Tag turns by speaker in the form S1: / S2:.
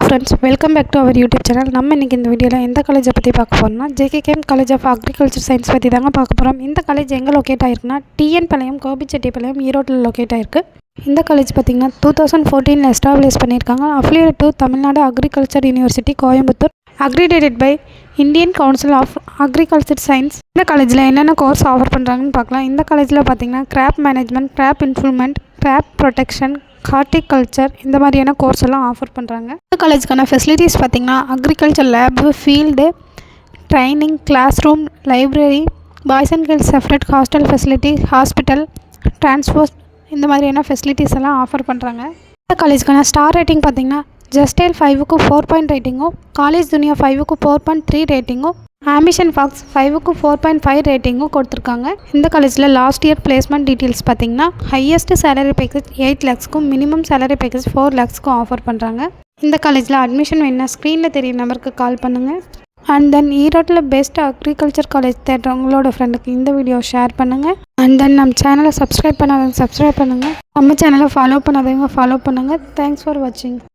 S1: friends, welcome back to our YouTube channel. நம்ம இன்னைக்கு இந்த வீடியோல எந்த காலேஜை பத்தி பார்க்க போறோம்னா JKKM College of Agriculture Science பத்தி தாங்க பார்க்க போறோம். இந்த காலேஜ் எங்க லொகேட் ஆயிருக்குனா TN பாளையம் கோபிச்செட்டிப்பாளையம் ஈரோட்ல லொகேட் ஆயிருக்கு. இந்த காலேஜ் பாத்தீங்கன்னா 2014 ல எஸ்டாப்லிஷ் பண்ணிருக்காங்க. affiliated to Tamil Nadu agriculture university Coimbatore, accredited by Indian Council of Agriculture Science. இந்த காலேஜ்ல என்னென்ன கோர்ஸ் ஆஃபர் பண்றாங்கன்னு பார்க்கலாம். இந்த காலேஜ்ல பாத்தீங்கன்னா கிராப் மேனேஜ்மெண்ட், கிராப் இன்ஃப்ளூமெண்ட், கிராப் ப்ரொடெக்ஷன், ஹார்டிகல்ச்சர் இந்த மாதிரியான கோர்ஸ் எல்லாம் ஆஃபர் பண்ணுறாங்க. இந்த காலேஜுக்கான ஃபெசிலிட்டிஸ் பார்த்திங்கன்னா agriculture lab, field training, class room, library, boys and girls separate hostel facility, hospital, transport இந்த மாதிரியான ஃபெசிலிட்டிஸ் எல்லாம் ஆஃபர் பண்ணுறாங்க. இந்த காலேஜுக்கான ஸ்டார் ரேட்டிங் பார்த்திங்கன்னா ஜஸ்டேல் 5க்கு 4 ரேட்டிங்கும், காலேஜ் துனியா 5க்கு 4.3 ரேட்டிங்கும், ஆம்பிஷன் ஃபாக்ஸ் 5க்கு 4.5 ரேட்டிங்கும் கொடுத்துருக்காங்க. இந்த காலேஜில் லாஸ்ட் இயர் பிளேஸ்மெண்ட் டீட்டெயில்ஸ் பார்த்திங்கன்னா ஹையஸ்ட் சேலரி பேக்கேஜ் 8 lakhsக்கும் மினிமம் சேலரி பேக்கேஜ் 4 lakhsக்கும் ஆஃபர் பண்ணுறாங்க. இந்த காலேஜில் அட்மிஷன் வேணுன்னா ஸ்க்ரீனில் தெரிய நம்பருக்கு கால் பண்ணுங்கள். அண்ட் தென் ஈரோட்டில் பெஸ்ட் அக்ரிகல்ச்சர் காலேஜ் தேடுற உங்களோட ஃப்ரெண்டுக்கு இந்த வீடியோ ஷேர் பண்ணுங்கள். அண்ட் தென் நம்ம சேனலை சப்ஸ்கிரைப் பண்ணாதவங்க சப்ஸ்கிரைப் பண்ணுங்கள். நம்ம சேனலை ஃபாலோ பண்ணாதவங்க ஃபாலோ பண்ணுங்கள். தேங்க்ஸ் ஃபார் வாட்சிங்.